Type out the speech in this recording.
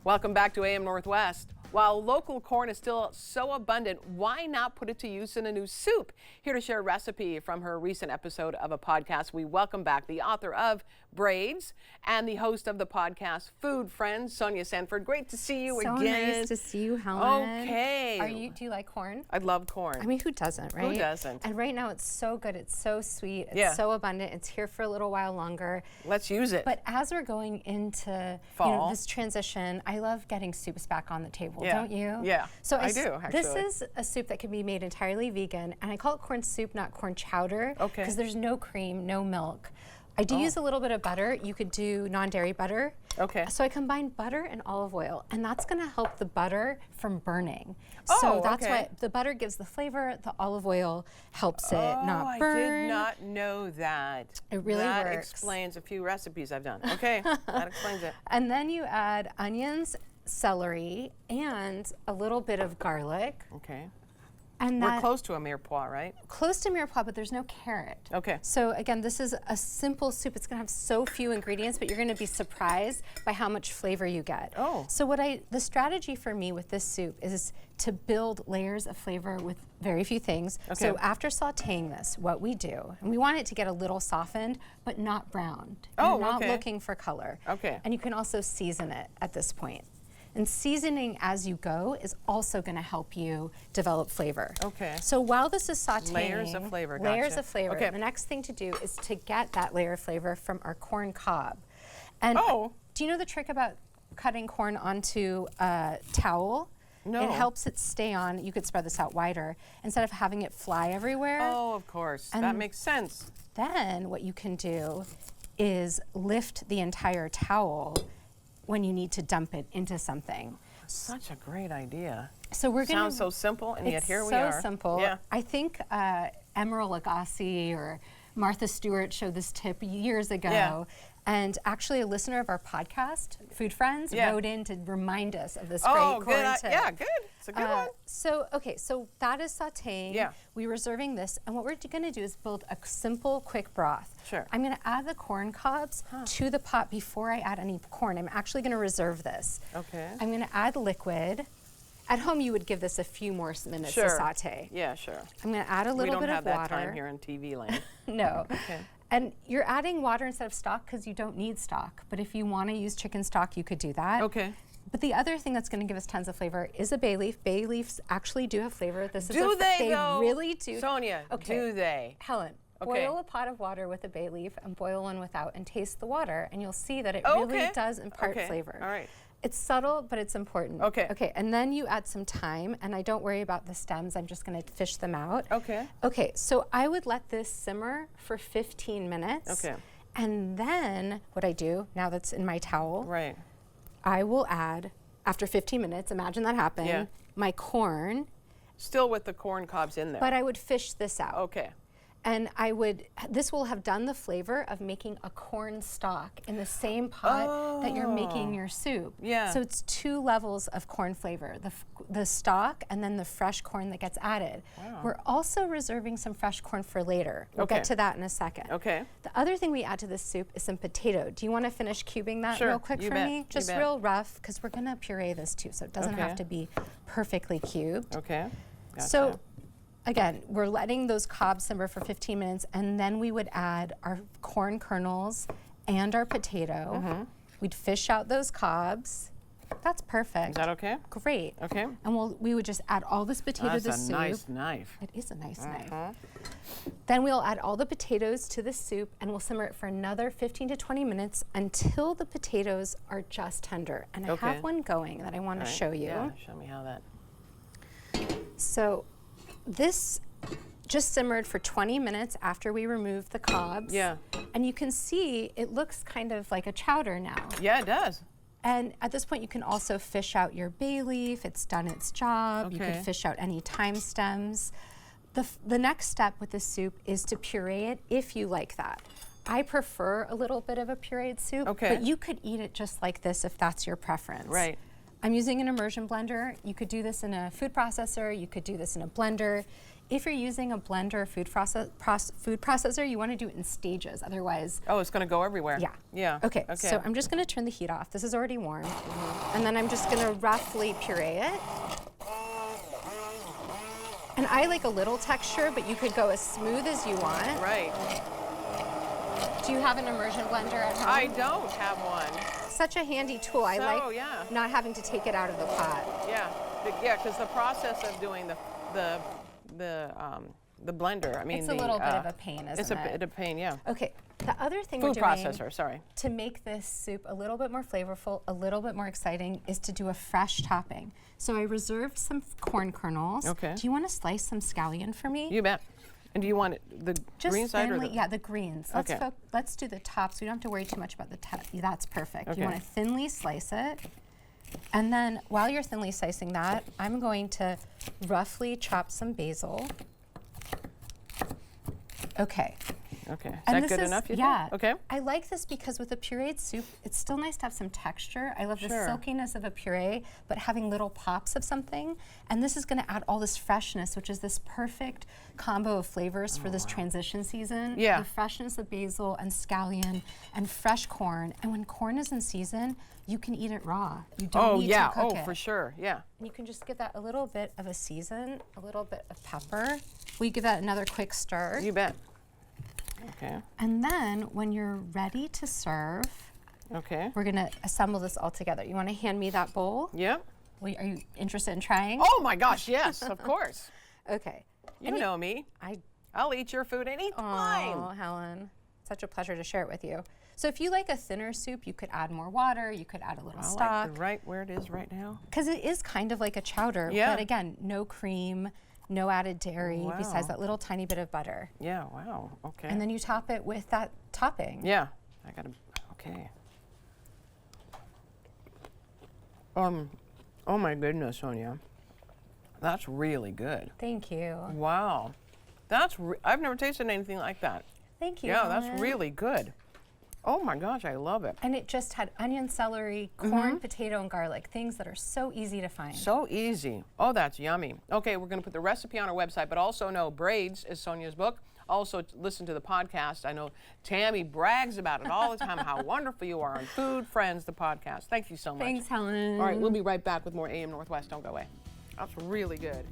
Welcome back to AM Northwest. While local corn is still so abundant, why not put it to use in a new soup? Here to share a recipe from her recent episode of a podcast, we welcome back the author of Braids and the host of the podcast Food Friends, Sonya Sanford. Great to see you again. So nice to see you, Helen. Okay. Do you like corn? I love corn. I mean, who doesn't, right? Who doesn't? And right now it's so good. It's so sweet. It's so abundant. It's here for a little while longer. Let's use it. But as we're going into fall, this transition, I love getting soups back on the table, yeah. don't you? Yeah, so I do, actually. This is a soup that can be made entirely vegan, and I call it corn soup, not corn chowder, because there's no cream, no milk. I do use a little bit of butter. You could do non-dairy butter. Okay. So I combine butter and olive oil, and that's going to help the butter from burning. Oh, so that's okay. why the butter gives the flavor, the olive oil helps it not burn. I did not know that. It really that works. explains a few recipes I've done. Okay, that explains it. And then you add onions, celery, and a little bit of garlic. Okay. And we're close to a mirepoix, right? Close to mirepoix, but there's no carrot. Okay. So again, this is a simple soup. It's gonna have so few ingredients, but you're gonna be surprised by how much flavor you get. Oh. So the strategy for me with this soup is to build layers of flavor with very few things. Okay. So after sauteing this, what we do, and we want it to get a little softened, but not browned. Oh, You're not okay. looking for color. Okay. And you can also season it at this point. And seasoning as you go is also going to help you develop flavor. Okay. So while this is sauteing, Layers of flavor, layers gotcha. of flavor. Okay. The next thing to do is to get that layer of flavor from our corn cob. And do you know the trick about cutting corn onto a towel? No. It helps it stay on. You could spread this out wider instead of having it fly everywhere. Oh, of course. And that makes sense. Then what you can do is lift the entire towel when you need to dump it into something. Such a great idea. So we're going to sounds so simple, and yet here we are. It's so simple. Yeah. I think Emerald Lagasse or Martha Stewart showed this tip years ago. Yeah. And actually, a listener of our podcast, Food Friends, wrote in to remind us of this great corn tip. Yeah, good. It's a good one. So that is sauteing. Yeah. We're reserving this, and what we're going to do is build a simple, quick broth. Sure. I'm going to add the corn cobs to the pot before I add any corn. I'm actually going to reserve this. Okay. I'm going to add liquid. At home, you would give this a few more minutes to saute. Yeah, sure. I'm going to add a little bit of water. We don't have that time here on TV land. No. Okay. And you're adding water instead of stock because you don't need stock. But if you want to use chicken stock, you could do that. Okay. But the other thing that's going to give us tons of flavor is a bay leaf. Bay leaves actually do have flavor. They really do. Sonya, do they? Helen, Okay. boil a pot of water with a bay leaf and boil one without and taste the water, and you'll see that it really does impart flavor. All right. It's subtle, but it's important. Okay. Okay, and then you add some thyme, and I don't worry about the stems. I'm just going to fish them out. Okay. Okay, so I would let this simmer for 15 minutes. Okay. And then what I do, now that's in my towel, Right. I will add, after 15 minutes, imagine that happened, my corn, Still with the corn cobs in there. but I would fish this out. Okay. And this will have done the flavor of making a corn stock in the same pot that you're making your soup. Yeah. So it's 2 levels of corn flavor, the stock and then the fresh corn that gets added. Wow. We're also reserving some fresh corn for later. We'll get to that in a second. Okay. The other thing we add to this soup is some potato. Do you want to finish cubing that Sure, real quick you for bet, me? you Just bet. real rough, because we're going to puree this too, so it doesn't have to be perfectly cubed. Okay. Gotcha. So again, we're letting those cobs simmer for 15 minutes, and then we would add our corn kernels and our potato. We'd fish out those cobs. That's perfect. Is that okay? Great. Okay. And we would just add all this potato to the That's a soup. nice knife. It is a nice knife. Then we'll add all the potatoes to the soup, and we'll simmer it for another 15 to 20 minutes until the potatoes are just tender. And I have one going that I want to show you. Yeah, show me how that. So this just simmered for 20 minutes after we removed the cobs. Yeah. And you can see it looks kind of like a chowder now. Yeah, it does. And at this point, you can also fish out your bay leaf. It's done its job. You Okay. could fish out any thyme stems. The next step with this soup is to puree it if you like that. I prefer a little bit of a pureed soup, but you could eat it just like this if that's your preference. Right. I'm using an immersion blender. You could do this in a food processor. You could do this in a blender. If you're using a blender or food processor, you want to do it in stages. Otherwise, oh, it's going to go everywhere. Yeah. Yeah. Okay. So I'm just going to turn the heat off. This is already warm, and then I'm just going to roughly puree it. And I like a little texture, but you could go as smooth as you want. Right. Do you have an immersion blender at home? I don't have one. Such a handy tool. I like not having to take it out of the pot. Yeah. Yeah, because the process of doing the blender, I mean, it's a little bit of a pain, isn't it? It's a bit of pain, yeah. Okay. The other thing Food processor, sorry. To make this soup a little bit more flavorful, a little bit more exciting, is to do a fresh topping. So I reserved some corn kernels. Okay. Do you want to slice some scallion for me? You bet. And do you want the green side or the? Yeah, the greens. Let's do the tops. We don't have to worry too much about the top. That's perfect. Okay. You want to thinly slice it. And then while you're thinly slicing that, I'm going to roughly chop some basil. Okay. Okay. Is that good enough, you think? Yeah. Okay. I like this because with a pureed soup, it's still nice to have some texture. I love the silkiness of a puree, but having little pops of something. And this is going to add all this freshness, which is this perfect combo of flavors for this transition season. Yeah. The freshness of basil and scallion and fresh corn. And when corn is in season, you can eat it raw. You don't need to cook it. Oh, for sure. Yeah. And you can just give that a little bit of a season, a little bit of pepper. Will you give that another quick stir? You bet. Okay. And then when you're ready to serve, we're going to assemble this all together. You want to hand me that bowl? Yep. Are you interested in trying? Oh my gosh, yes, of course. Okay. You know me. I'll eat your food anytime. Oh, Helen. Such a pleasure to share it with you. So if you like a thinner soup, you could add more water, you could add a little stock. I like it right where it is right now. Because it is kind of like a chowder, but again, no cream, no added dairy, besides that little tiny bit of butter. Yeah, wow, okay. And then you top it with that topping. Yeah, I gotta, okay. Oh my goodness, Sonya. That's really good. Thank you. Wow. I've never tasted anything like that. Thank you. Yeah, that's really good. Oh my gosh, I love it. And it just had onion, celery, corn, potato, and garlic, things that are so easy to find. So easy. Oh, that's yummy. Okay, we're going to put the recipe on our website, but also know Braids is Sonya's book. Also, listen to the podcast. I know Tammy brags about it all the time, how wonderful you are on Food Friends, the podcast. Thank you so much. Thanks, Helen. All right, we'll be right back with more AM Northwest. Don't go away. That's really good.